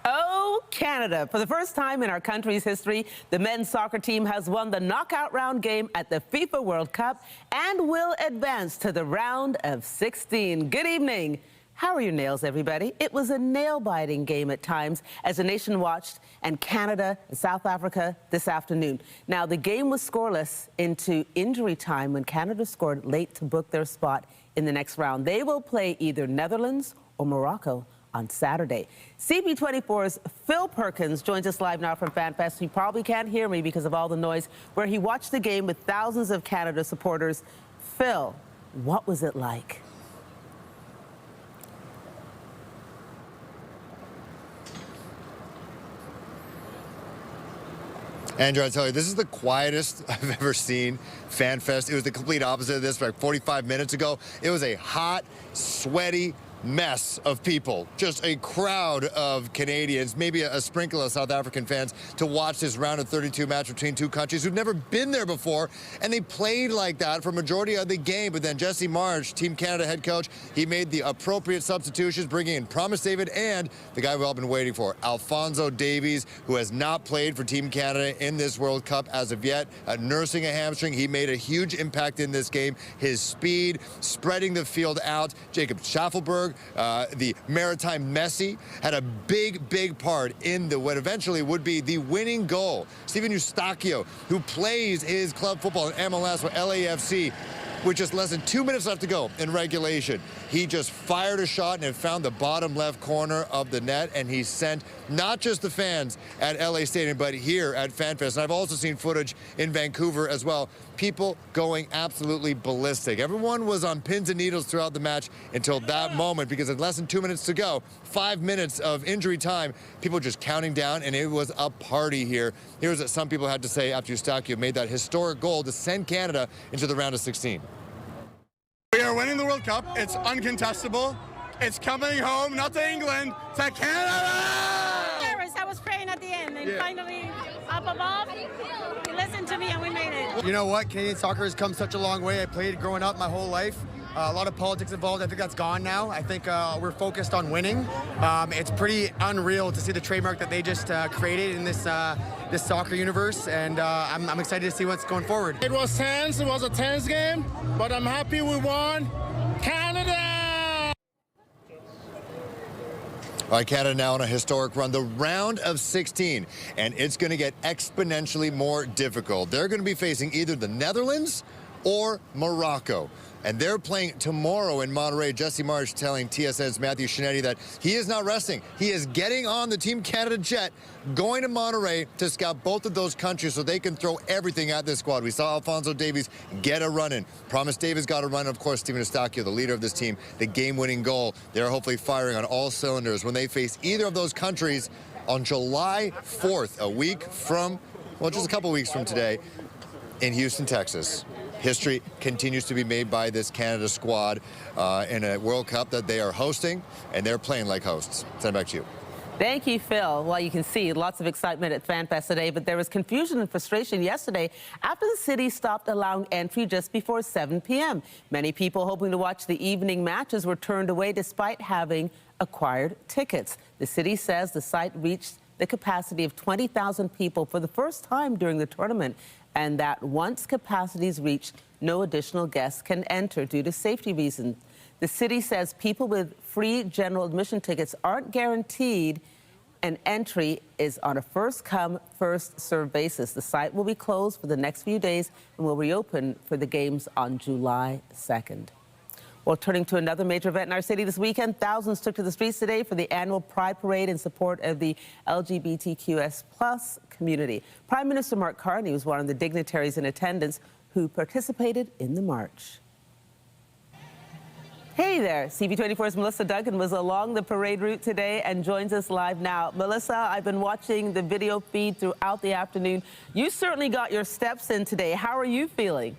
Oh, Canada. For the first time in our country's history, the men's soccer team has won the knockout round game at the FIFA World Cup and will advance to the round of 16. Good evening. How are your nails, everybody? It was a nail-biting game at times as the nation watched, and Canada and South Africa this afternoon. Now, the game was scoreless into injury time when Canada scored late to book their spot in the next round. They will play either Netherlands or Morocco on Saturday. CP24's Phil Perkins joins us live now from FanFest. He probably can't hear me because of all the noise, where he watched the game with thousands of Canada supporters. Phil, what was it like? Andrew, I tell you, this is the quietest I've ever seen FanFest. It was the complete opposite of this like 45 minutes ago. It was a hot, sweaty mess of people, just a crowd of Canadians, maybe a sprinkle of South African fans, to watch this round of 32 match between two countries who've never been there before, and they played like that for majority of the game. But then Jesse Marsch, Team Canada head coach, he made the appropriate substitutions, bringing in Promise David and the guy we've all been waiting for, Alphonso Davies, who has not played for Team Canada in this World Cup as of yet, nursing a hamstring. He made a huge impact in this game. His speed, spreading the field out. Jacob Schaffelberg, the Maritime Messi, had a big part in what eventually would be the winning goal. Steven Eustachio, who plays his club football in MLS with LAFC, with just less than 2 minutes left to go in regulation, he just fired a shot and it found the bottom left corner of the net, and he sent not just the fans at LA Stadium, but here at FanFest. And I've also seen footage in Vancouver as well. People going absolutely ballistic. Everyone was on pins and needles throughout the match until that moment, because in less than 2 minutes to go, 5 minutes of injury time, people just counting down, and it was a party here. Here's what some people had to say after Eustachio made that historic goal to send Canada into the round of 16. We are winning the World Cup. It's uncontestable. It's coming home, not to England, to Canada! I was praying at the end, and finally, up above, he listened to me and we made it. You know what? Canadian soccer has come such a long way. I played growing up my whole life. A lot of politics involved. I think that's gone now. I think we're focused on winning. It's pretty unreal to see the trademark that they just created in this soccer universe, and I'm excited to see what's going forward. It was tense. It was a tense game, but I'm happy we won. Canada! All right, Canada now on a historic run, the round of 16, and it's going to get exponentially more difficult. They're going to be facing either the Netherlands or Morocco, and they're playing tomorrow in Monterrey. Jesse Marsch telling TSN's Matthew Shinetti that he is not resting. He is getting on the Team Canada jet, going to Monterrey to scout both of those countries so they can throw everything at this squad. We saw Alphonso Davies get a run in. Promise Davis got a run. Of course, Steven Eustachio, the leader of this team, the game-winning goal. They're hopefully firing on all cylinders when they face either of those countries on July 4th, a week from, well, just a couple weeks from today, in Houston, Texas. History continues to be made by this Canada squad in a World Cup that they are hosting, and they're playing like hosts. Send it back to you. Thank you, Phil. Well, you can see lots of excitement at FanFest today, but there was confusion and frustration yesterday after the city stopped allowing entry just before 7 p.m. Many people hoping to watch the evening matches were turned away despite having acquired tickets. The city says the site reached the capacity of 20,000 people for the first time during the tournament, and that once capacity is reached, no additional guests can enter due to safety reasons. The city says people with free general admission tickets aren't guaranteed, and entry is on a first-come, first-served basis. The site will be closed for the next few days and will reopen for the games on July 2nd. Well, turning to another major event in our city this weekend, thousands took to the streets today for the annual Pride Parade in support of the LGBTQS+ community. Prime Minister Mark Carney was one of the dignitaries in attendance who participated in the march. Hey there, CP24's Melissa Duggan was along the parade route today and joins us live now. Melissa, I've been watching the video feed throughout the afternoon. You certainly got your steps in today. How are you feeling?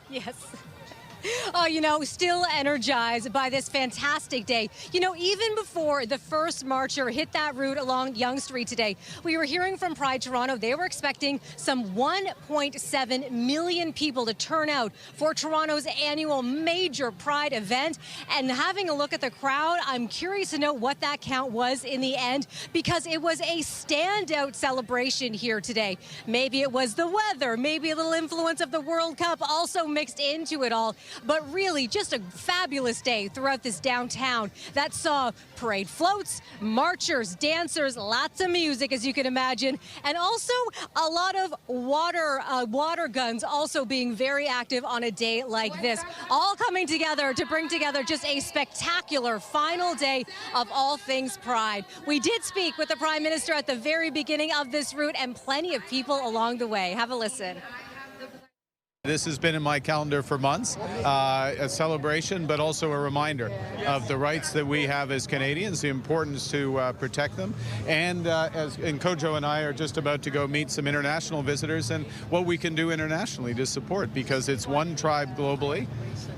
Yes. You know, still energized by this fantastic day. You know, even before the first marcher hit that route along Yonge Street today, we were hearing from Pride Toronto. They were expecting some 1.7 million people to turn out for Toronto's annual major Pride event. And having a look at the crowd, I'm curious to know what that count was in the end, because it was a standout celebration here today. Maybe it was the weather, maybe a little influence of the World Cup also mixed into it all. But really, just a fabulous day throughout this downtown that saw parade floats, marchers, dancers, lots of music, as you can imagine, and also a lot of water guns also being very active on a day like this, all coming together to bring together just a spectacular final day of all things Pride. We did speak with the Prime Minister at the very beginning of this route, and plenty of people along the way. Have a listen. This has been in my calendar for months, a celebration, but also a reminder of the rights that we have as Canadians, the importance to protect them. And Condo and I are just about to go meet some international visitors and what we can do internationally to support, because it's one tribe globally,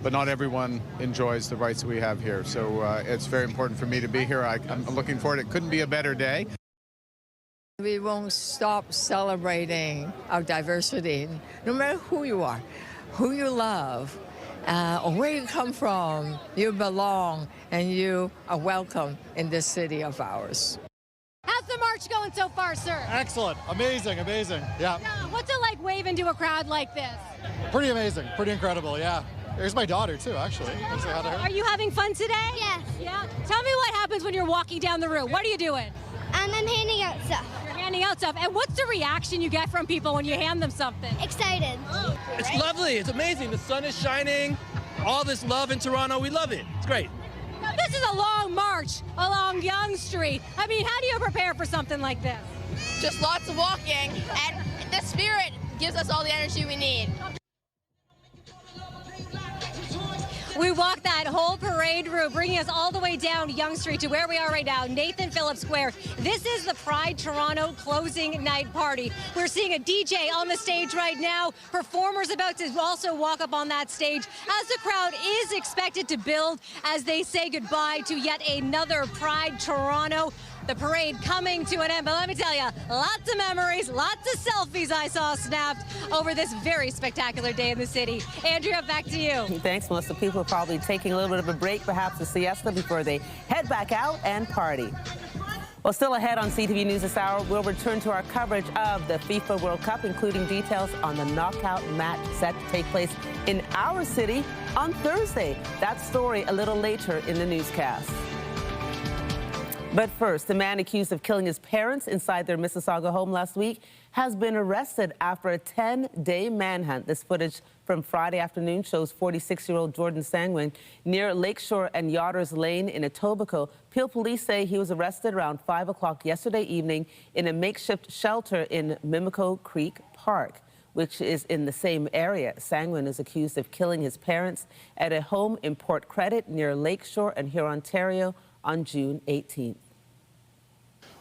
but not everyone enjoys the rights that we have here. So it's very important for me to be here. I'm looking forward. It couldn't be a better day. We won't stop celebrating our diversity, no matter who you are, who you love, or where you come from. You belong and you are welcome in this city of ours. How's the march going so far, sir? Excellent. Amazing, amazing. Yeah. What's it like waving to a crowd like this? Pretty amazing. Pretty incredible, yeah. There's my daughter, too, actually. Say hi to her. Are you having fun today? Yes. Yeah. Tell me what happens when you're walking down the route. What are you doing? I'm handing out stuff. You're handing out stuff. And what's the reaction you get from people when you hand them something? Excited. It's lovely. It's amazing. The sun is shining. All this love in Toronto. We love it. It's great. Now, this is a long march along Yonge Street. I mean, how do you prepare for something like this? Just lots of walking, and the spirit gives us all the energy we need. We walked that whole parade route, bringing us all the way down Yonge Street to where we are right now, Nathan Phillips Square. This is the Pride Toronto closing night party. We're seeing a DJ on the stage right now, performers about to also walk up on that stage as the crowd is expected to build as they say goodbye to yet another Pride Toronto. The parade coming to an end, but let me tell you, lots of memories, lots of selfies I saw snapped over this very spectacular day in the city. Andrea, back to you. Thanks, Melissa. People are probably taking a little bit of a break, perhaps a siesta, before they head back out and party. Well, still ahead on CTV News this hour, we'll return to our coverage of the FIFA World Cup, including details on the knockout match set to take place in our city on Thursday. That story a little later in the newscast. But first, the man accused of killing his parents inside their Mississauga home last week has been arrested after a 10-day manhunt. This footage from Friday afternoon shows 46-year-old Jordan Sangwin near Lakeshore and Yotters Lane in Etobicoke. Peel police say he was arrested around 5 o'clock yesterday evening in a makeshift shelter in Mimico Creek Park, which is in the same area. Sangwin is accused of killing his parents at a home in Port Credit near Lakeshore and Huron, Ontario, on June 18th.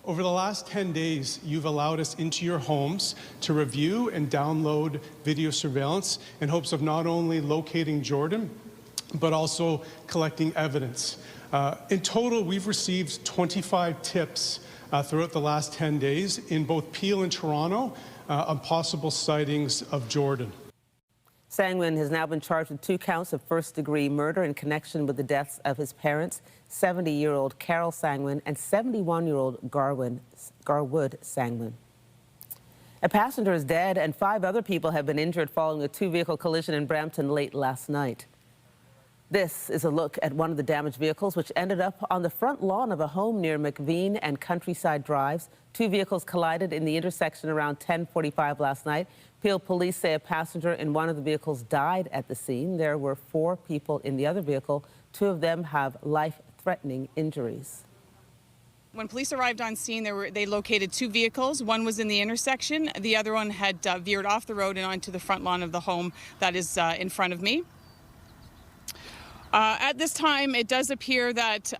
Over the last 10 days, you've allowed us into your homes to review and download video surveillance in hopes of not only locating Jordan, but also collecting evidence. In total, we've received 25 tips throughout the last 10 days in both Peel and Toronto on possible sightings of Jordan. Sangwin has now been charged with 2 counts of first-degree murder in connection with the deaths of his parents, 70-year-old Carol Sangwin and 71-year-old Garwood Sangwin. A passenger is dead and 5 other people have been injured following a 2-vehicle collision in Brampton late last night. This is a look at one of the damaged vehicles, which ended up on the front lawn of a home near McVean and Countryside Drives. 2 vehicles collided in the intersection around 10:45 last night. Peel police say a passenger in one of the vehicles died at the scene. There were 4 people in the other vehicle. 2 of them have life-threatening injuries. When police arrived on scene, they located 2 vehicles. One was in the intersection. The other one had veered off the road and onto the front lawn of the home that is in front of me. At this time, it does appear that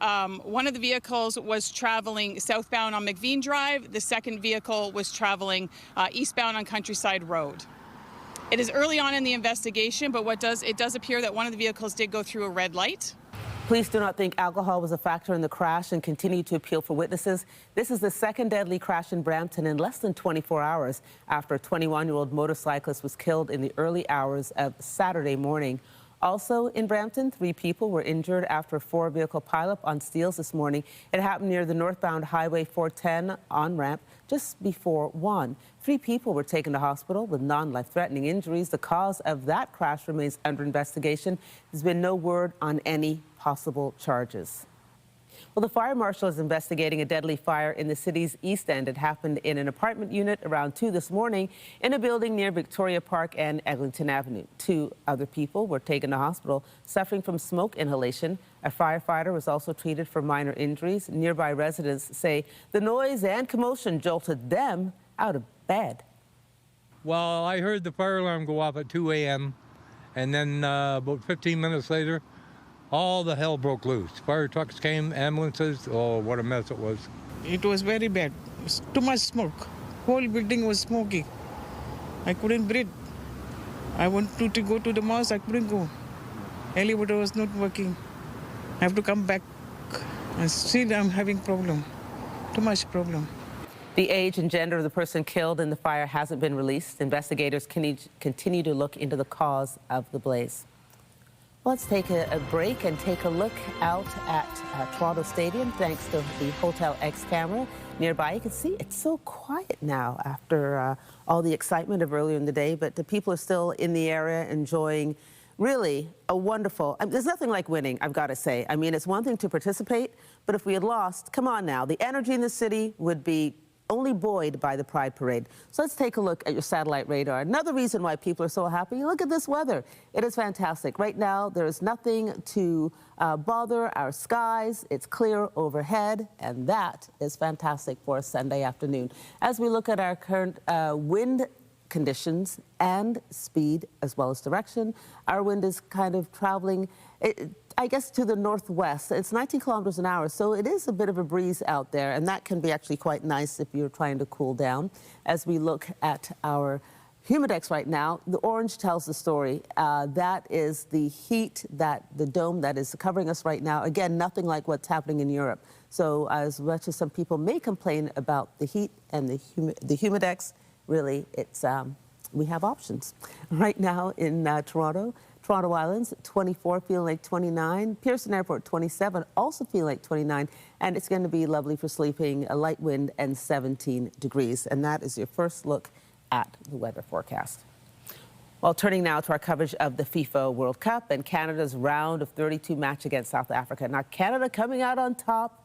one of the vehicles was traveling southbound on McVean Drive. The second vehicle was traveling eastbound on Countryside Road. It is early on in the investigation, but it does appear that one of the vehicles did go through a red light. Police do not think alcohol was a factor in the crash and continue to appeal for witnesses. This is the second deadly crash in Brampton in less than 24 hours after a 21-year-old motorcyclist was killed in the early hours of Saturday morning. Also in Brampton, 3 people were injured after a 4-vehicle pileup on Steeles this morning. It happened near the northbound Highway 410 on-ramp just before 1. 3 people were taken to hospital with non-life-threatening injuries. The cause of that crash remains under investigation. There's been no word on any possible charges. Well, the fire marshal is investigating a deadly fire in the city's East End. It happened in an apartment unit around 2 this morning in a building near Victoria Park and Eglinton Avenue. 2 other people were taken to hospital suffering from smoke inhalation. A firefighter was also treated for minor injuries. Nearby residents say the noise and commotion jolted them out of bed. Well, I heard the fire alarm go off at 2 a.m. and then about 15 minutes later, all the hell broke loose. Fire trucks came, ambulances. Oh, what a mess it was. It was very bad. It was too much smoke. Whole building was smoky. I couldn't breathe. I wanted to go to the mosque. I couldn't go. Elevator was not working. I have to come back. And still I'm having problem. Too much problem. The age and gender of the person killed in the fire hasn't been released. Investigators continue to look into the cause of the blaze. Let's take a break and take a look out at Toronto Stadium. Thanks to the Hotel X camera nearby, you can see it's so quiet now after all the excitement of earlier in the day, but the people are still in the area enjoying really a wonderful, there's nothing like winning, I've got to say. I mean, it's one thing to participate, but if we had lost, come on now, the energy in the city would be only buoyed by the Pride Parade. So let's take a look at your satellite radar. Another reason why people are so happy, look at this weather. It is fantastic. Right now, there is nothing to bother our skies. It's clear overhead, and that is fantastic for a Sunday afternoon. As we look at our current wind conditions and speed as well as direction, our wind is kind of traveling, I guess, to the northwest. It's 19 kilometers an hour, so it is a bit of a breeze out there, and that can be actually quite nice if you're trying to cool down. As we look at our humidex right now, the orange tells the story. That is the heat, the dome that is covering us right now. Again, nothing like what's happening in Europe. So as much as some people may complain about the heat and the humidex, really, it's we have options. Right now in Toronto Islands, 24, feeling like 29. Pearson Airport, 27, also feeling like 29. And it's going to be lovely for sleeping, a light wind and 17 degrees. And that is your first look at the weather forecast. Well, turning now to our coverage of the FIFA World Cup and Canada's round of 32 match against South Africa. Now, Canada coming out on top,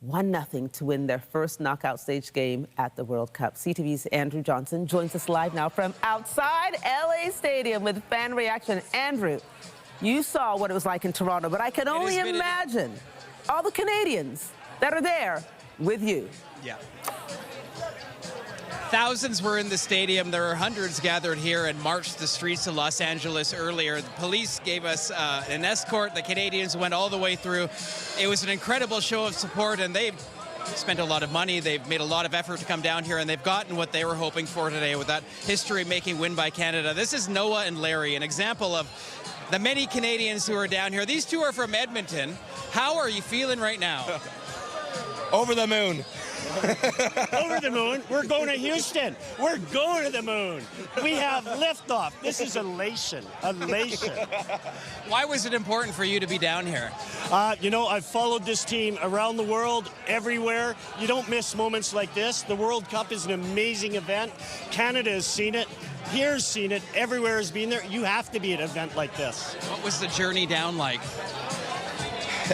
1-0 to win their first knockout stage game at the World Cup. CTV's Andrew Johnson joins us live now from outside LA Stadium with fan reaction. Andrew, you saw what it was like in Toronto, but I can only imagine all the Canadians that are there with you. Yeah. Thousands were in the stadium. There were hundreds gathered here and marched the streets of Los Angeles earlier. The police gave us an escort. The Canadians went all the way through. It was an incredible show of support, and they've spent a lot of money. They've made a lot of effort to come down here, and they've gotten what they were hoping for today with that history-making win by Canada. This is Noah and Larry, an example of the many Canadians who are down here. These two are from Edmonton. How are you feeling right now? Over the moon. Over the moon. We're going to Houston. We're going to the moon. We have liftoff. This is elation. Elation. Why was it important for you to be down here? You know, I've followed this team around the world, everywhere. You don't miss moments like this. The World Cup is an amazing event. Canada has seen it. Here's seen it. Everywhere has been there. You have to be at an event like this. What was the journey down like?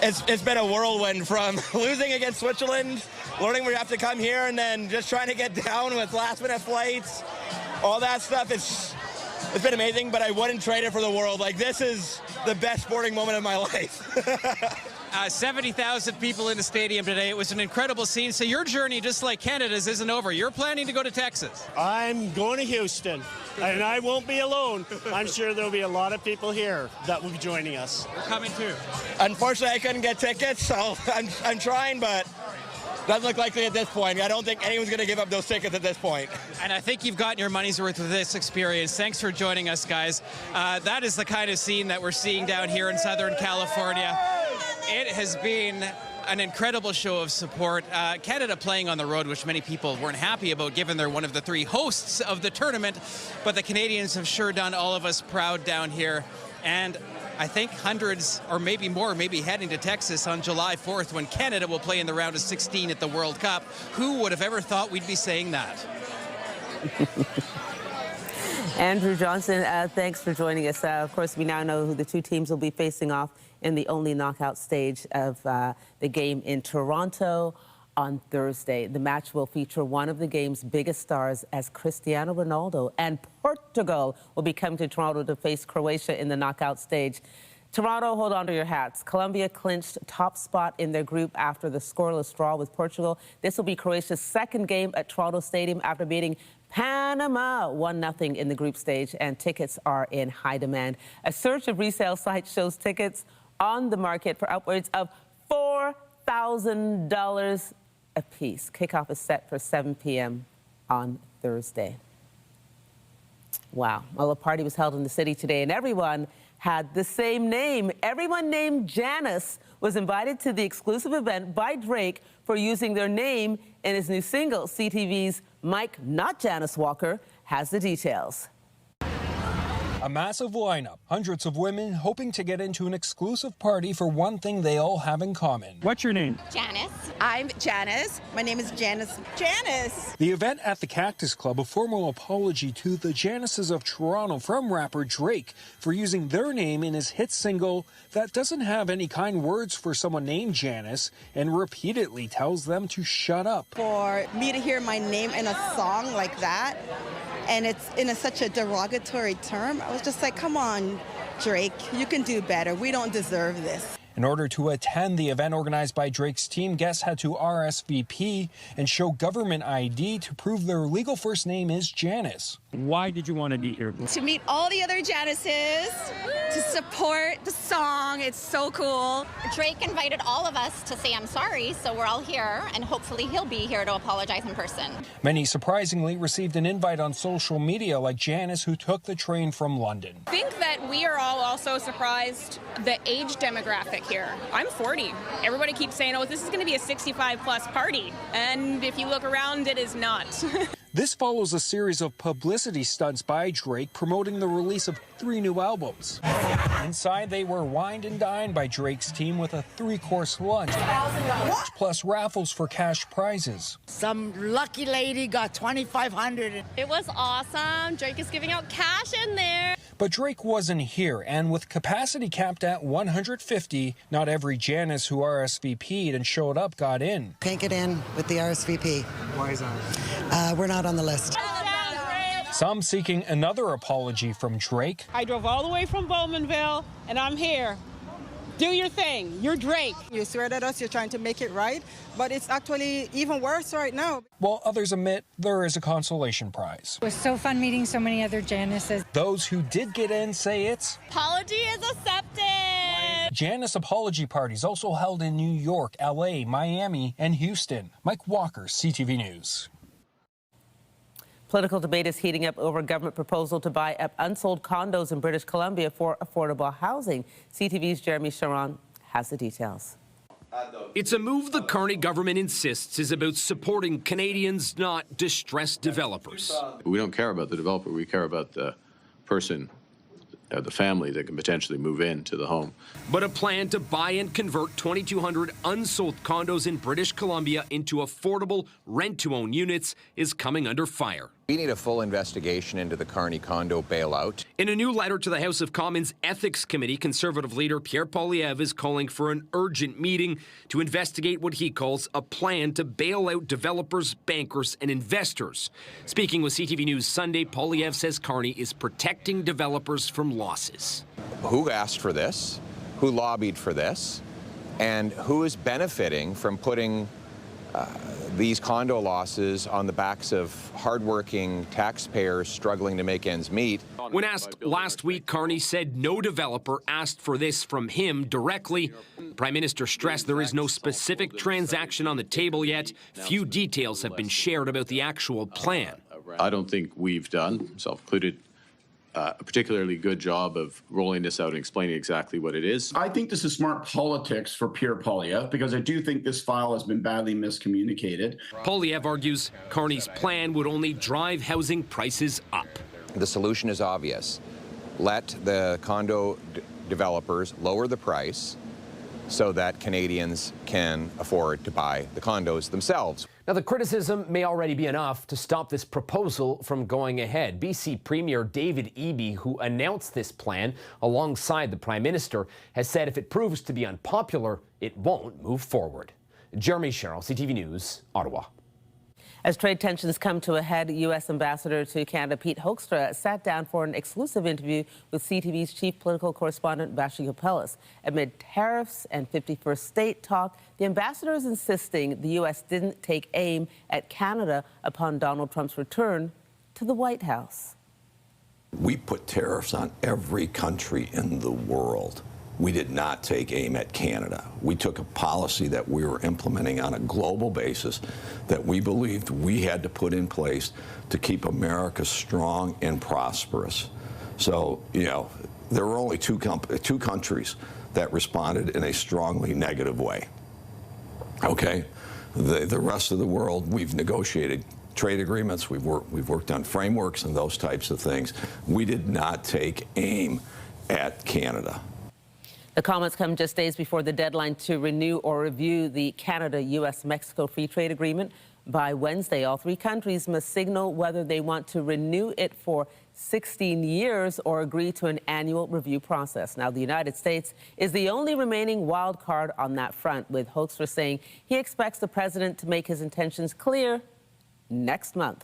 It's been a whirlwind from losing against Switzerland, learning we have to come here, and then just trying to get down with last-minute flights. All that stuff, it's been amazing, but I wouldn't trade it for the world. Like, this is the best sporting moment of my life. 70,000 people in the stadium today. It was an incredible scene. So your journey, just like Canada's, isn't over. You're planning to go to Texas. I'm going to Houston, and I won't be alone. I'm sure there'll be a lot of people here that will be joining us. We're coming too. Unfortunately, I couldn't get tickets, so I'm trying, but Doesn't look likely at this point. I don't think anyone's going to give up those tickets at this point. And I think you've gotten your money's worth with this experience. Thanks for joining us, guys. That is the kind of scene that we're seeing down here in Southern California. It has been an incredible show of support. Canada playing on the road, which many people weren't happy about, given they're one of the 3 hosts of the tournament. But the Canadians have sure done all of us proud down here. And I think hundreds, or maybe more, may be heading to Texas on July 4th when Canada will play in the round of 16 at the World Cup. Who would have ever thought we'd be saying that? Andrew Johnson, thanks for joining us. Of course, we now know who the 2 teams will be facing off in the only knockout stage of the game in Toronto on Thursday. The match will feature one of the game's biggest stars as Cristiano Ronaldo, and Portugal will be coming to Toronto to face Croatia in the knockout stage. Toronto, hold on to your hats. Colombia clinched top spot in their group after the scoreless draw with Portugal. This will be Croatia's 2nd game at Toronto Stadium after beating Panama 1-0 in the group stage, and tickets are in high demand. A search of resale sites shows tickets on the market for upwards of $4,000 a piece. Kickoff is set for 7 p.m. on Thursday. Wow. Well, a party was held in the city today, and everyone had the same name. Everyone named Janice was invited to the exclusive event by Drake for using their name in his new single. CTV's Mike, not Janice Walker, has the details. A massive lineup, hundreds of women hoping to get into an exclusive party for one thing they all have in common. What's your name? Janice. I'm Janice. My name is Janice. Janice! The event at the Cactus Club, a formal apology to the Janices of Toronto from rapper Drake for using their name in his hit single that doesn't have any kind words for someone named Janice and repeatedly tells them to shut up. For me to hear my name in a song like that, and it's in such a derogatory term, I was just like, come on, Drake, you can do better. We don't deserve this. In order to attend the event organized by Drake's team, guests had to RSVP and show government ID to prove their legal first name is Janice. Why did you want to be here? To meet all the other Janices, to support the song. It's so cool. Drake invited all of us to say I'm sorry, so we're all here, and hopefully he'll be here to apologize in person. Many surprisingly received an invite on social media, like Janice, who took the train from London. I think that we are all also surprised the age demographic here. I'm 40. Everybody keeps saying, oh, this is going to be a 65-plus party. And if you look around, it is not. This follows a series of publicity stunts by Drake promoting the release of 3 new albums. Inside, they were wined and dined by Drake's team with a 3-course lunch, plus raffles for cash prizes. Some lucky lady got $2,500. It was awesome. Drake is giving out cash in there. But Drake wasn't here, and with capacity capped at 150, not every Janice who RSVP'd and showed up got in. Can't get in with the RSVP. Why is that? We're not on the list. Some seeking another apology from Drake. I drove all the way from Bowmanville, and I'm here. Do your thing. You're Drake. You swear at us you're trying to make it right, but it's actually even worse right now. While others admit there is a consolation prize. It was so fun meeting so many other Janices. Those who did get in say it's apology is accepted. Janice apology parties also held in New York, LA, Miami, and Houston. Mike Walker, CTV News. Political debate is heating up over a government proposal to buy up unsold condos in British Columbia for affordable housing. CTV's Jeremy Sharon has the details. It's a move the Carney government insists is about supporting Canadians, not distressed developers. We don't care about the developer. We care about the person, the family that can potentially move into the home. But a plan to buy and convert 2,200 unsold condos in British Columbia into affordable rent-to-own units is coming under fire. We need a full investigation into the Carney condo bailout. In a new letter to the House of Commons Ethics Committee, Conservative leader Pierre Poilievre is calling for an urgent meeting to investigate what he calls a plan to bail out developers, bankers, and investors. Speaking with CTV News Sunday, Poilievre says Carney is protecting developers from losses. Who asked for this? Who lobbied for this? And who is benefiting from putting these condo losses on the backs of hardworking taxpayers struggling to make ends meet. When asked last week, Carney said no developer asked for this from him directly. The Prime Minister stressed there is no specific transaction on the table yet. Few details have been shared about the actual plan. I don't think we've done, self-included, a particularly good job of rolling this out and explaining exactly what it is. I think this is smart politics for Pierre Poilievre because I do think this file has been badly miscommunicated. Poilievre argues Carney's plan would only drive housing prices up. The solution is obvious. Let the condo developers lower the price so that Canadians can afford to buy the condos themselves. Now, the criticism may already be enough to stop this proposal from going ahead. BC Premier David Eby, who announced this plan alongside the Prime Minister, has said if it proves to be unpopular, it won't move forward. Jeremy Sherrill, CTV News, Ottawa. As trade tensions come to a head, U.S. Ambassador to Canada Pete Hoekstra sat down for an exclusive interview with CTV's chief political correspondent Vassy Kapelis. Amid tariffs and 51st state talk, the ambassador is insisting the U.S. didn't take aim at Canada upon Donald Trump's return to the White House. We put tariffs on every country in the world. We did not take aim at Canada. We took a policy that we were implementing on a global basis that we believed we had to put in place to keep America strong and prosperous. So, you know, there were only two countries that responded in a strongly negative way. Okay? The rest of the world, we've negotiated trade agreements, we've worked on frameworks and those types of things. We did not take aim at Canada. The comments come just days before the deadline to renew or review the Canada-U.S.-Mexico Free Trade Agreement. By Wednesday, all three countries must signal whether they want to renew it for 16 years or agree to an annual review process. Now, the United States is the only remaining wild card on that front, with Hoekstra saying he expects the president to make his intentions clear next month.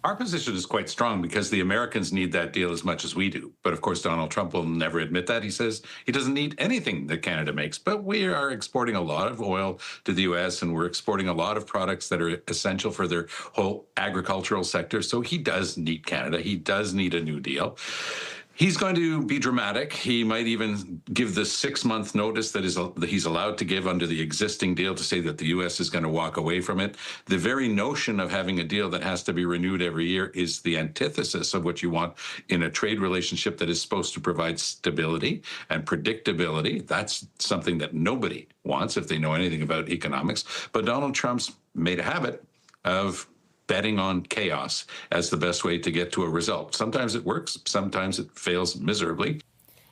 Our position is quite strong because the Americans need that deal as much as we do. But of course, Donald Trump will never admit that. He says he doesn't need anything that Canada makes. But we are exporting a lot of oil to the U.S. and we're exporting a lot of products that are essential for their whole agricultural sector. So he does need Canada. He does need a new deal. He's going to be dramatic. He might even give the 6-month notice that he's allowed to give under the existing deal to say that the U.S. is going to walk away from it. The very notion of having a deal that has to be renewed every year is the antithesis of what you want in a trade relationship that is supposed to provide stability and predictability. That's something that nobody wants if they know anything about economics. But Donald Trump's made a habit of betting on chaos as the best way to get to a result. Sometimes it works, sometimes it fails miserably.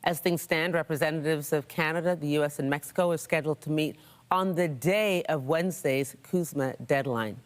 As things stand, representatives of Canada, the U.S. and Mexico are scheduled to meet on the day of Wednesday's CUSMA deadline.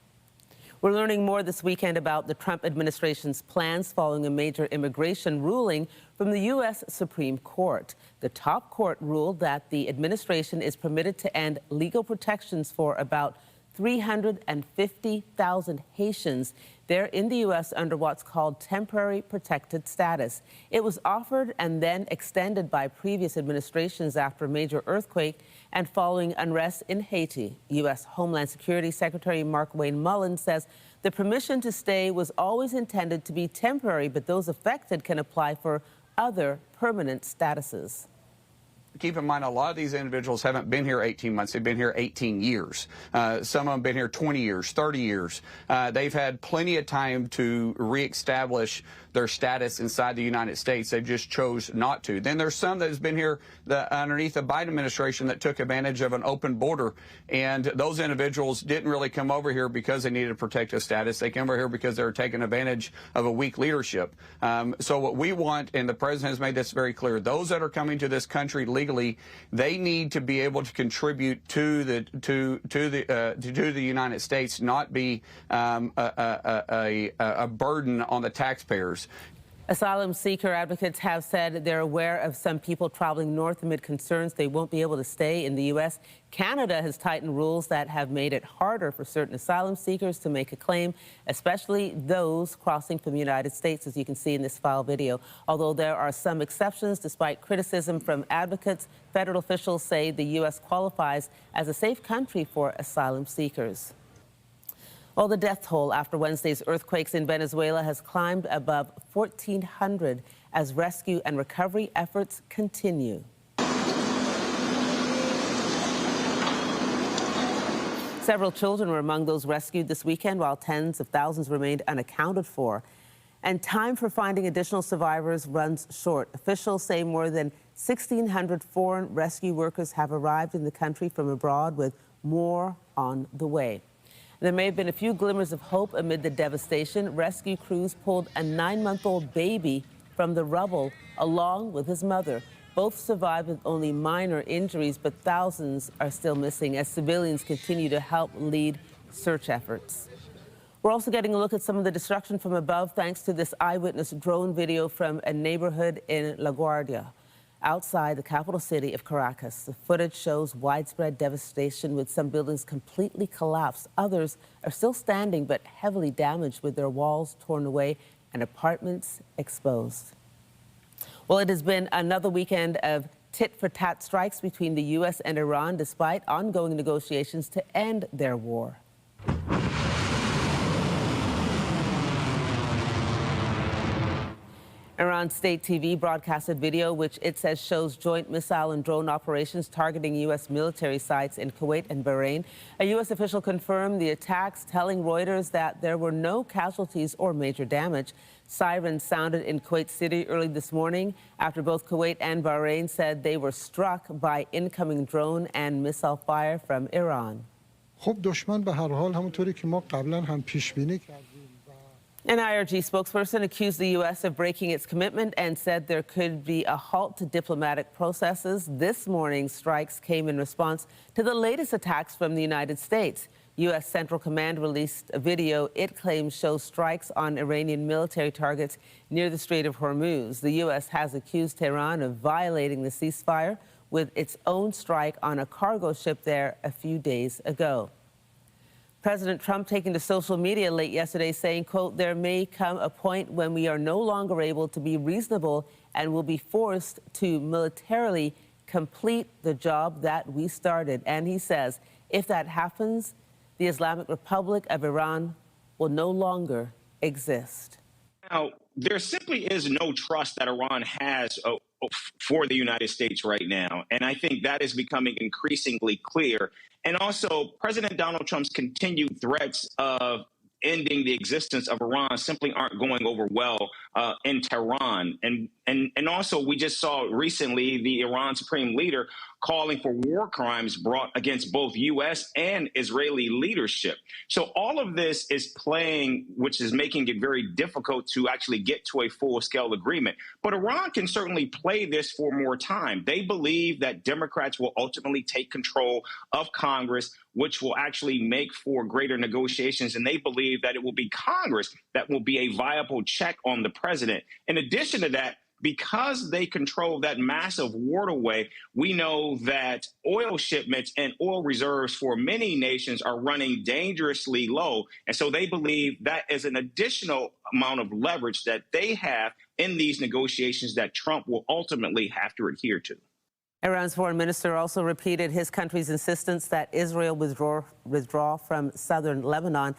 We're learning more this weekend about the Trump administration's plans following a major immigration ruling from the U.S. Supreme Court. The top court ruled that the administration is permitted to end legal protections for about 350,000 Haitians. They're in the U.S. under what's called temporary protected status. It was offered and then extended by previous administrations after a major earthquake and following unrest in Haiti. U.S. Homeland Security Secretary Mark Wayne Mullen says the permission to stay was always intended to be temporary, but those affected can apply for other permanent statuses. Keep in mind, a lot of these individuals haven't been here 18 months. They've been here 18 years. Some of them have been here 20 years, 30 years. They've had plenty of time to reestablish their status inside the United States. They just chose not to. Then there's some that has been here underneath the Biden administration that took advantage of an open border. And those individuals didn't really come over here because they needed protective status. They came over here because they were taking advantage of a weak leadership. So what we want, and the president has made this very clear, those that are coming to this country legally, they need to be able to contribute to the United States, not be a burden on the taxpayers. Asylum seeker advocates have said they're aware of some people traveling north amid concerns they won't be able to stay in the U.S. Canada has tightened rules that have made it harder for certain asylum seekers to make a claim, especially those crossing from the United States, as you can see in this file video. Although there are some exceptions, despite criticism from advocates, federal officials say the U.S. qualifies as a safe country for asylum seekers. Well, the death toll after Wednesday's earthquakes in Venezuela has climbed above 1,400 as rescue and recovery efforts continue. Several children were among those rescued this weekend, while tens of thousands remained unaccounted for. And time for finding additional survivors runs short. Officials say more than 1,600 foreign rescue workers have arrived in the country from abroad, with more on the way. There may have been a few glimmers of hope amid the devastation. Rescue crews pulled a 9-month-old baby from the rubble along with his mother. Both survived with only minor injuries, but thousands are still missing as civilians continue to help lead search efforts. We're also getting a look at some of the destruction from above thanks to this eyewitness drone video from a neighborhood in La Guardia, outside the capital city of Caracas. The footage shows widespread devastation, with some buildings completely collapsed. Others are still standing but heavily damaged, with their walls torn away and apartments exposed. Well, it has been another weekend of tit-for-tat strikes between the U.S. and Iran, despite ongoing negotiations to end their war. Iran State TV broadcasted video which it says shows joint missile and drone operations targeting U.S. military sites in Kuwait and Bahrain. A U.S. official confirmed the attacks, telling Reuters that there were no casualties or major damage. Sirens sounded in Kuwait City early this morning after both Kuwait and Bahrain said they were struck by incoming drone and missile fire from Iran. خب دشمن به هر حال همونطوری که ما قبلا هم پیش بینی کردیم. An IRG spokesperson accused the U.S. of breaking its commitment and said there could be a halt to diplomatic processes. This morning's strikes came in response to the latest attacks from the United States. U.S. Central Command released a video it claims shows strikes on Iranian military targets near the Strait of Hormuz. The U.S. has accused Tehran of violating the ceasefire with its own strike on a cargo ship there a few days ago. President Trump taking to social media late yesterday saying, quote, there may come a point when we are no longer able to be reasonable and will be forced to militarily complete the job that we started. And he says, if that happens, the Islamic Republic of Iran will no longer exist. Now, there simply is no trust that Iran has for the United States right now. And I think that is becoming increasingly clear. And also, President Donald Trump's continued threats of ending the existence of Iran simply aren't going over well in Tehran. And also, we just saw recently the Iran Supreme Leader calling for war crimes brought against both U.S. and Israeli leadership. So all of this is playing, which is making it very difficult to actually get to a full-scale agreement. But Iran can certainly play this for more time. They believe that Democrats will ultimately take control of Congress, which will actually make for greater negotiations. And they believe that it will be Congress that will be a viable check on the president. In addition to that, because they control that massive waterway, we know that oil shipments and oil reserves for many nations are running dangerously low. And so they believe that is an additional amount of leverage that they have in these negotiations that Trump will ultimately have to adhere to. Iran's foreign minister also repeated his country's insistence that Israel withdraw from southern Lebanon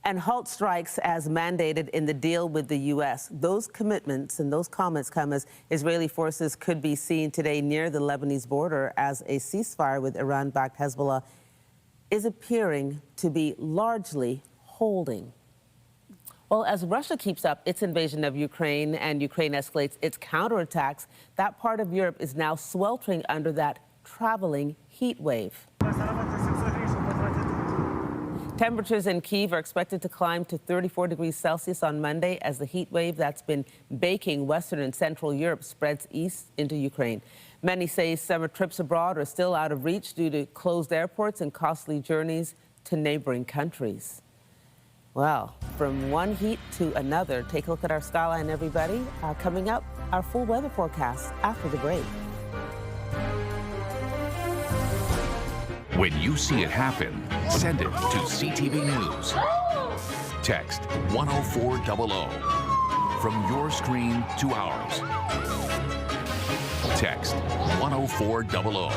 and halt strikes as mandated in the deal with the U.S. Those commitments and those comments come as Israeli forces could be seen today near the Lebanese border as a ceasefire with Iran-backed Hezbollah is appearing to be largely holding. Well, as Russia keeps up its invasion of Ukraine and Ukraine escalates its counterattacks, that part of Europe is now sweltering under that traveling heat wave. Temperatures in Kyiv are expected to climb to 34 degrees Celsius on Monday as the heat wave that's been baking Western and Central Europe spreads east into Ukraine. Many say summer trips abroad are still out of reach due to closed airports and costly journeys to neighboring countries. Well, from one heat to another, take a look at our skyline, everybody. Coming up, our full weather forecast after the break. When you see it happen, send it to CTV News. Text 10400 from your screen to ours. Text 10400.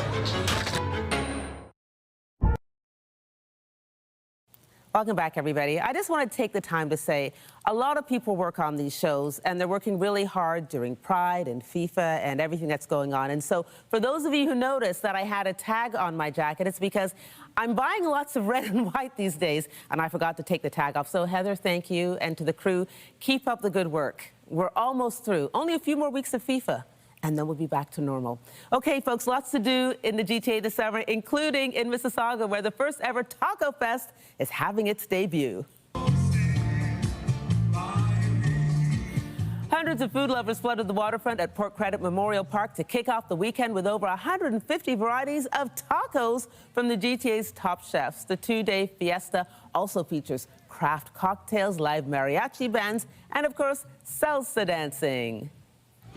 Welcome back, everybody. I just want to take the time to say a lot of people work on these shows, and they're working really hard during Pride and FIFA and everything that's going on. And so for those of you who noticed that I had a tag on my jacket, it's because I'm buying lots of red and white these days, and I forgot to take the tag off. So, Heather, thank you. And to the crew, keep up the good work. We're almost through. Only a few more weeks of FIFA, and then we'll be back to normal. Okay, folks, lots to do in the GTA this summer, including in Mississauga, where the first ever Taco Fest is having its debut. Hundreds of food lovers flooded the waterfront at Port Credit Memorial Park to kick off the weekend with over 150 varieties of tacos from the GTA's top chefs. The two-day fiesta also features craft cocktails, live mariachi bands, and, of course, salsa dancing.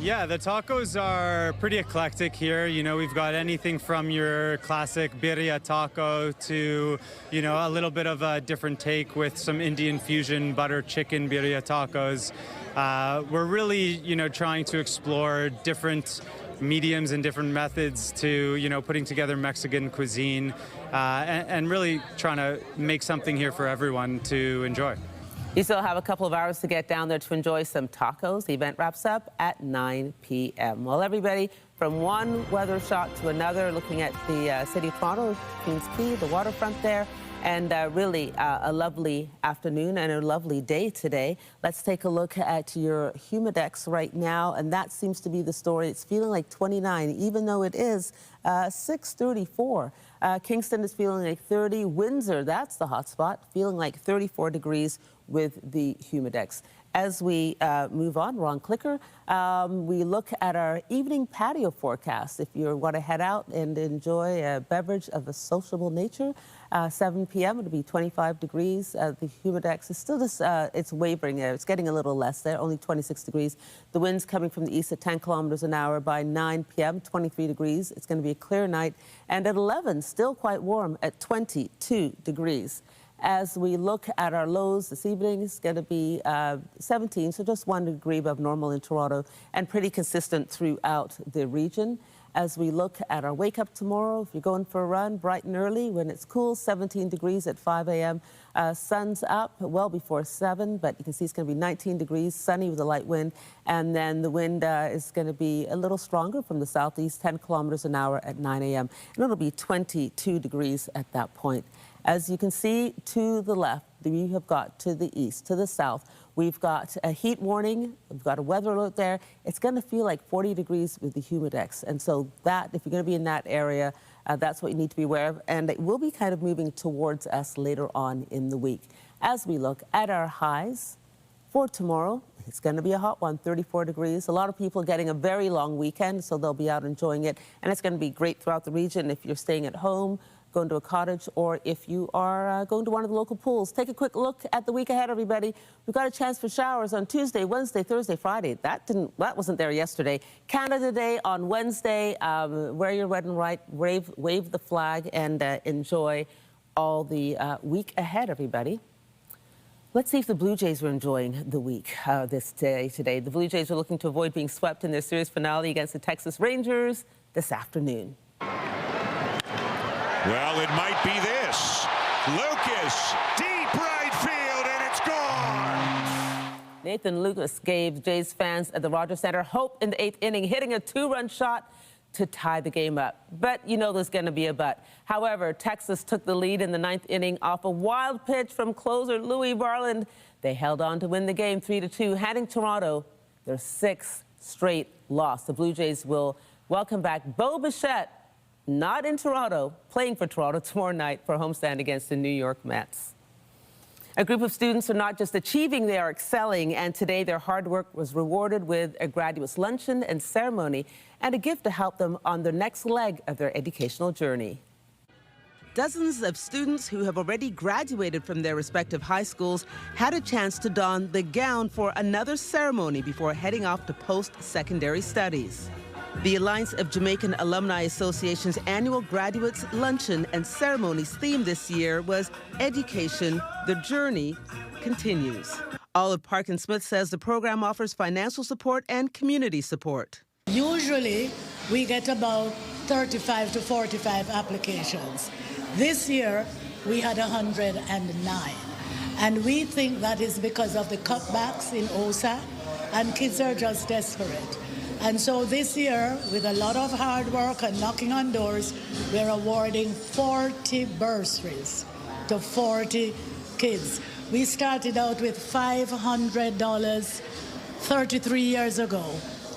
Yeah, the tacos are pretty eclectic here. You know, we've got anything from your classic birria taco to, you know, a little bit of a different take with some Indian fusion butter chicken birria tacos. We're really, you know, trying to explore different mediums and different methods to, you know, putting together Mexican cuisine and really trying to make something here for everyone to enjoy. You still have a couple of hours to get down there to enjoy some tacos. The event wraps up at 9 p.m. Well, everybody, from one weather shot to another, looking at the city of Toronto, Queens Quay, the waterfront there, and really a lovely afternoon and a lovely day today. Let's take a look at your humidex right now, and that seems to be the story. It's feeling like 29, even though it is 6:34. Kingston is feeling like 30. Windsor, that's the hot spot, feeling like 34 degrees with the humidex. As we move on, wrong clicker, we look at our evening patio forecast. If you want to head out and enjoy a beverage of a sociable nature, 7 p.m. it'll be 25 degrees. The humidex is still just, it's wavering. It's getting a little less there, only 26 degrees. The wind's coming from the east at 10 kilometers an hour. By 9 p.m., 23 degrees. It's going to be a clear night. And at 11, still quite warm at 22 degrees. As we look at our lows this evening, it's going to be 17, so just 1 degree above normal in Toronto, and pretty consistent throughout the region. As we look at our wake up tomorrow, if you're going for a run, bright and early when it's cool, 17 degrees at 5 a.m. Sun's up well before 7, but you can see it's going to be 19 degrees, sunny with a light wind, and then the wind is going to be a little stronger from the southeast, 10 kilometers an hour at 9 a.m., and it'll be 22 degrees at that point. As you can see to the left, we have got to the east, to the south, we've got a heat warning, we've got a weather alert there. It's going to feel like 40 degrees with the humidex. And so that, if you're going to be in that area, that's what you need to be aware of. And it will be kind of moving towards us later on in the week. As we look at our highs for tomorrow, it's going to be a hot one, 34 degrees. A lot of people are getting a very long weekend, so they'll be out enjoying it. And it's going to be great throughout the region if you're staying at home, going to a cottage, or if you are going to one of the local pools. Take a quick look at the week ahead, everybody. We've got a chance for showers on Tuesday, Wednesday, Thursday, Friday. That wasn't there yesterday. Canada Day on Wednesday. Wear your red and white, wave the flag, and enjoy all the week ahead, everybody. Let's see if the Blue Jays are enjoying the week this day today. The Blue Jays are looking to avoid being swept in their series finale against the Texas Rangers this afternoon. Well, it might be this. Lucas, deep right field, and it's gone. Nathan Lucas gave Jays fans at the Rogers Center hope in the 8th inning, hitting a 2-run shot to tie the game up. But you know there's going to be a but. However, Texas took the lead in the 9th inning off a wild pitch from closer Louis Varland. They held on to win the game 3-2, handing Toronto their 6th straight loss. The Blue Jays will welcome back Bo Bichette, not in Toronto, playing for Toronto tomorrow night for a homestand against the New York Mets. A group of students are not just achieving, they are excelling, and today their hard work was rewarded with a graduates luncheon and ceremony and a gift to help them on their next leg of their educational journey. dozens of students who have already graduated from their respective high schools had a chance to don the gown for another ceremony before heading off to post-secondary studies. The Alliance of Jamaican Alumni Association's annual Graduates Luncheon and Ceremonies theme this year was Education, the Journey Continues. Olive Parkin-Smith says the program offers financial support and community support. Usually, we get about 35 to 45 applications. This year, we had 109. And we think that is because of the cutbacks in OSA, and kids are just desperate. And so this year, with a lot of hard work and knocking on doors, we're awarding 40 bursaries to 40 kids. We started out with $500 33 years ago.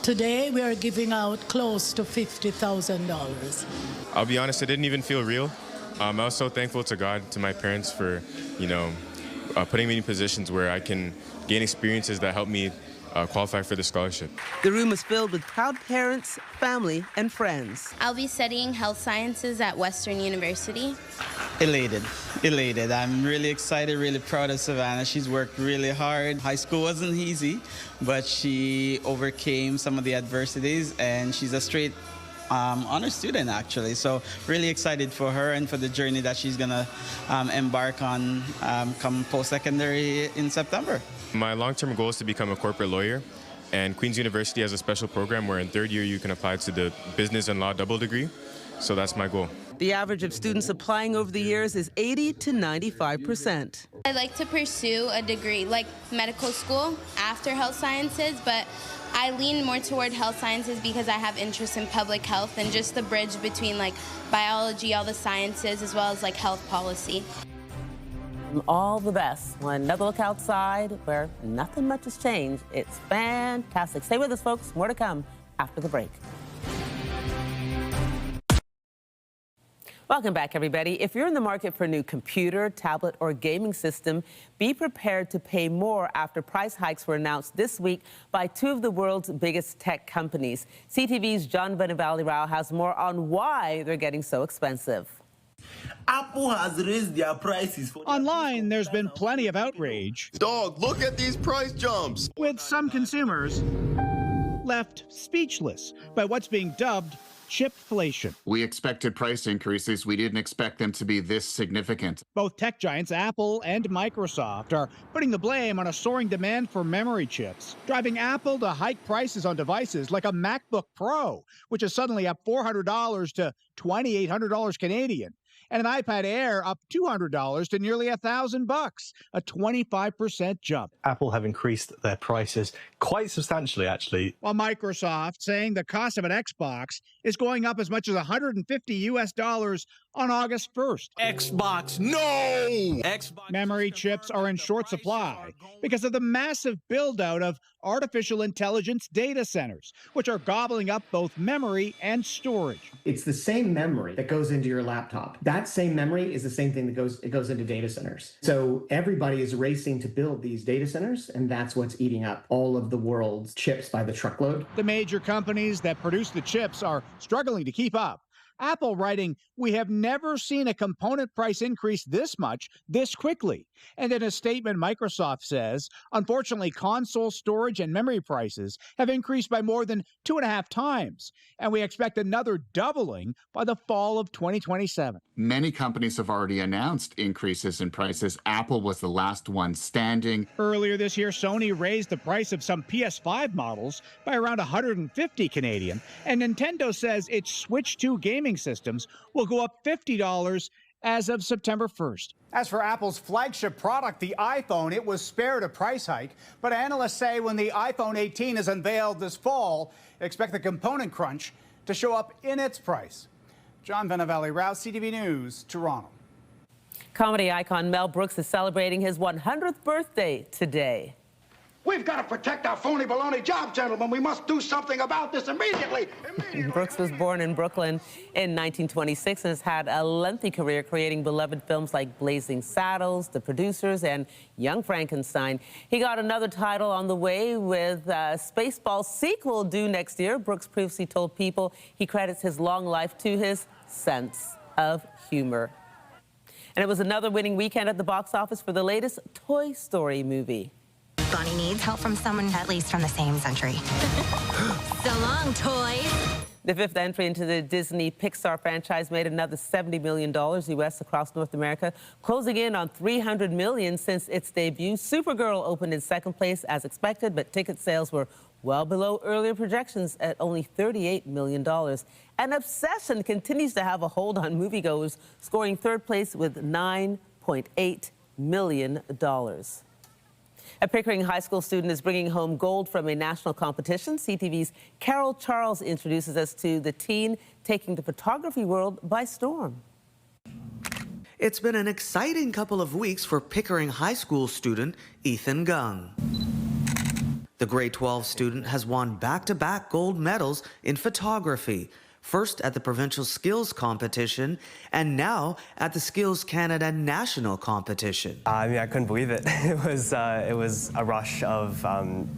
Today, we are giving out close to $50,000. I'll be honest, it didn't even feel real. I was so thankful to God, to my parents for, putting me in positions where I can gain experiences that help me qualify for the scholarship. The room is filled with proud parents, family, and friends. I'll be studying health sciences at Western University. Elated. I'm really excited, really proud of Savannah. She's worked really hard. High school wasn't easy, but she overcame some of the adversities, and she's a straight honor student, actually. So really excited for her and for the journey that she's gonna embark on come post-secondary in September. My long-term goal is to become a corporate lawyer, and Queen's University has a special program where in third year you can apply to the business and law double degree. So that's my goal. The average of students applying over the years is 80 to 95%. I'd like to pursue a degree like medical school after health sciences, but I lean more toward health sciences because I have interest in public health and just the bridge between like biology, all the sciences, as well as like health policy. All the best. Another look outside where nothing much has changed. It's fantastic. Stay with us, folks. More to come after the break. Welcome back, everybody. If you're in the market for a new computer, tablet, or gaming system, be prepared to pay more after price hikes were announced this week by two of the world's biggest tech companies. CTV's John Venevali-Rao has more on why they're getting so expensive. Apple has raised their prices. Online, there's been plenty of outrage. Dog, look at these price jumps. With some consumers left speechless by what's being dubbed chipflation. We expected price increases. We didn't expect them to be this significant. Both tech giants Apple and Microsoft are putting the blame on a soaring demand for memory chips, driving Apple to hike prices on devices like a MacBook Pro, which is suddenly up $400 to $2,800 Canadian, and an iPad Air up $200 to nearly $1,000, a 25% jump. Apple have increased their prices quite substantially, actually. While Microsoft saying the cost of an Xbox is going up as much as $150 on August 1st. Xbox, no! Xbox memory chips are in short supply because of the massive build-out of artificial intelligence data centers, which are gobbling up both memory and storage. It's the same memory that goes into your laptop. That same memory is the same thing that goes into data centers. So everybody is racing to build these data centers, and that's what's eating up all of the world's chips by the truckload. The major companies that produce the chips are struggling to keep up. Apple writing, "We have never seen a component price increase this much, this quickly." And in a statement, Microsoft says, unfortunately, console storage and memory prices have increased by more than 2.5 times, and we expect another doubling by the fall of 2027. Many companies have already announced increases in prices. Apple was the last one standing. Earlier this year, Sony raised the price of some PS5 models by around 150 Canadian, and Nintendo says its Switch 2 gaming systems will go up $50 as of September 1st. As for Apple's flagship product, the iPhone, it was spared a price hike. But analysts say when the iPhone 18 is unveiled this fall, expect the component crunch to show up in its price. John Venevali-Rao, CTV News, Toronto. Comedy icon Mel Brooks is celebrating his 100th birthday today. We've got to protect our phony baloney job, gentlemen. We must do something about this immediately. Brooks was born in Brooklyn in 1926 and has had a lengthy career creating beloved films like Blazing Saddles, The Producers, and Young Frankenstein. He got another title on the way with Spaceballs sequel due next year. Brooks previously told People he credits his long life to his sense of humor. And it was another winning weekend at the box office for the latest Toy Story movie. Bonnie needs help from someone at least from the same century. So long, toys. The fifth entry into the Disney Pixar franchise made another $70 million U.S. across North America, closing in on $300 million since its debut. Supergirl opened in second place as expected, but ticket sales were well below earlier projections at only $38 million. And Obsession continues to have a hold on moviegoers, scoring third place with $9.8 million. A Pickering High School student is bringing home gold from a national competition. CTV's Carol Charles introduces us to the teen taking the photography world by storm. It's been an exciting couple of weeks for Pickering High School student Ethan Gung. The grade 12 student has won back-to-back gold medals in photography, first at the provincial skills competition and now at the Skills Canada national competition. I mean, I couldn't believe it. It was a rush of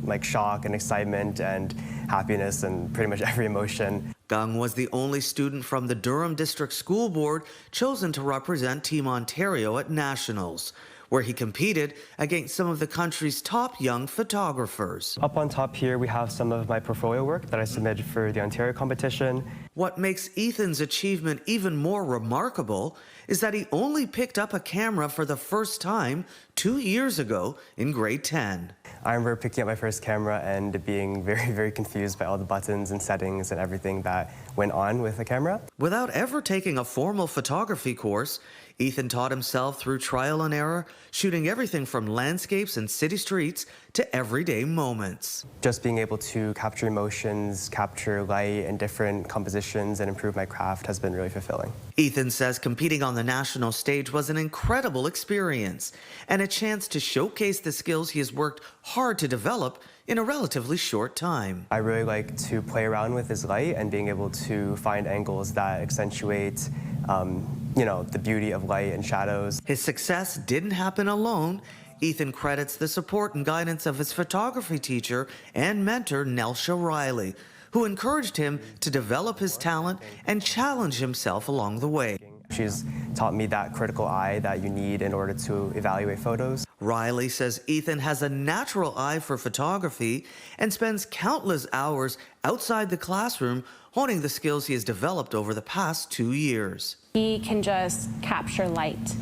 like shock and excitement and happiness and pretty much every emotion. Gung was the only student from the Durham District School Board chosen to represent Team Ontario at nationals, where he competed against some of the country's top young photographers. Up on top here, we have some of my portfolio work that I submitted for the Ontario competition. What makes Ethan's achievement even more remarkable is that he only picked up a camera for the first time 2 years ago in grade 10. I remember picking up my first camera and being very, very confused by all the buttons and settings and everything that went on with the camera. Without ever taking a formal photography course, Ethan taught himself through trial and error, shooting everything from landscapes and city streets to everyday moments. Just being able to capture emotions, capture light and different compositions and improve my craft has been really fulfilling. Ethan says competing on the national stage was an incredible experience and a chance to showcase the skills he has worked hard to develop in a relatively short time. I really like to play around with his light and being able to find angles that accentuate the beauty of light and shadows. His success didn't happen alone. Ethan credits the support and guidance of his photography teacher and mentor, Nelsha Riley, who encouraged him to develop his talent and challenge himself along the way. She's taught me that critical eye that you need in order to evaluate photos. Riley says Ethan has a natural eye for photography and spends countless hours outside the classroom honing the skills he has developed over the past 2 years. He can just capture light,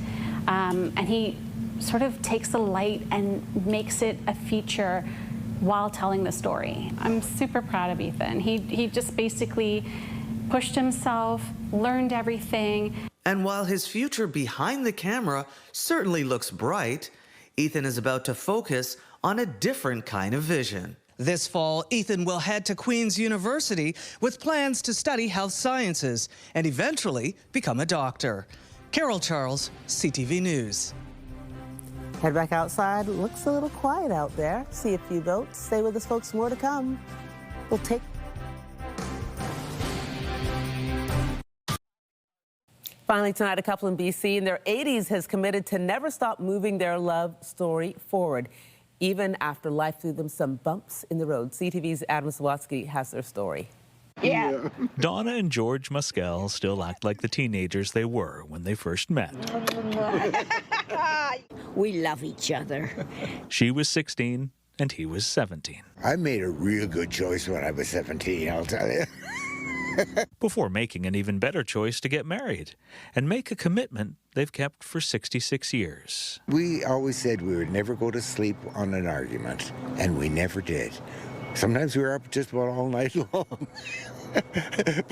and he sort of takes the light and makes it a feature while telling the story. I'm super proud of Ethan. He just basically pushed himself, learned everything. And while his future behind the camera certainly looks bright, Ethan is about to focus on a different kind of vision. This fall, Ethan will head to Queen's University with plans to study health sciences and eventually become a doctor. Carol Charles, CTV News. Head back outside. Looks a little quiet out there. See a few boats. Stay with us, folks. More to come. We'll take... Finally tonight, a couple in BC in their 80s has committed to never stop moving their love story forward, even after life threw them some bumps in the road. CTV's Adam Sawatsky has their story. Yeah. Donna and George Muskel still act like the teenagers they were when they first met. We love each other. She was 16 and he was 17. I made a real good choice when I was 17, I'll tell you. Before making an even better choice to get married and make a commitment they've kept for 66 years. We always said we would never go to sleep on an argument, and we never did. Sometimes we were up just about all night long.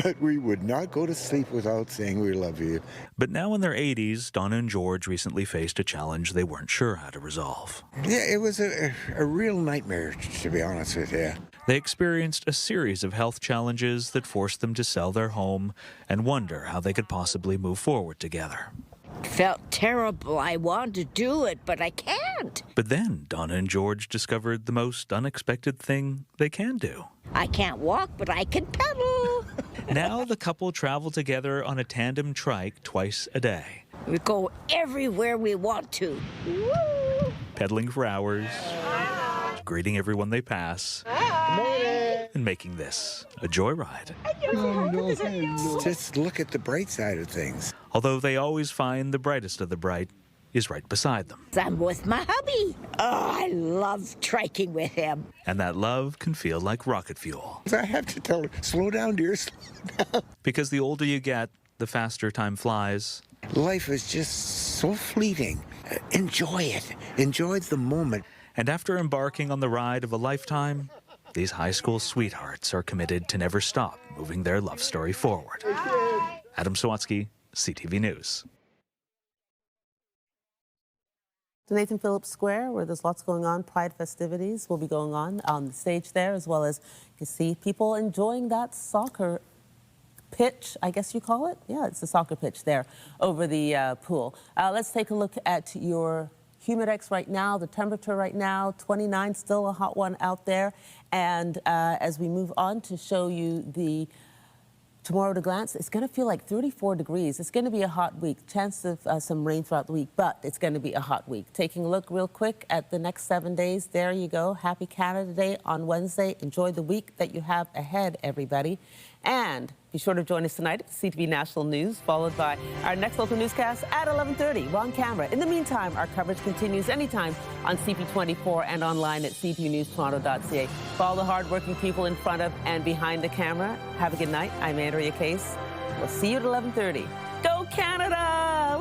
But we would not go to sleep without saying we love you. But now in their 80s, Donna and George recently faced a challenge they weren't sure how to resolve. Yeah, it was a real nightmare, to be honest with you. They experienced a series of health challenges that forced them to sell their home and wonder how they could possibly move forward together. Felt terrible. I wanted to do it, but I can't. But then Donna and George discovered the most unexpected thing they can do. I can't walk, but I can pedal. Now the couple travel together on a tandem trike twice a day. We go everywhere we want to. Woo! Pedaling for hours, greeting everyone they pass, and making this a joyride. Just look at the bright side of things. although they always find the brightest of the bright is right beside them. I'm with my hubby. Oh, I love triking with him. And that love can feel like rocket fuel. I have to tell her, slow down, dear, slow down. Because the older you get, the faster time flies. Life is just so fleeting. Enjoy it. Enjoy the moment. And after embarking on the ride of a lifetime, these high school sweethearts are committed to never stop moving their love story forward. Adam Sawatsky, CTV News. To Nathan Phillips Square, where there's lots going on. Pride festivities will be going on the stage there, as well as you can see people enjoying that soccer pitch, I guess you call it. Yeah, it's a soccer pitch there over the pool. Let's take a look at your Humidex right now. The temperature right now, 29, still a hot one out there. And as we move on to show you the tomorrow at a glance, it's going to feel like 34 degrees. It's going to be a hot week. Chance of some rain throughout the week, but it's going to be a hot week. Taking a look real quick at the next 7 days. There you go. Happy Canada Day on Wednesday. Enjoy the week that you have ahead, everybody. And be sure to join us tonight at CTV National News, followed by our next local newscast at 11:30. We're on camera. In the meantime, our coverage continues anytime on CP24 and online at ctvnewstoronto.ca. For all the hardworking people in front of and behind the camera, have a good night. I'm Andrea Case. We'll see you at 11:30. Go Canada!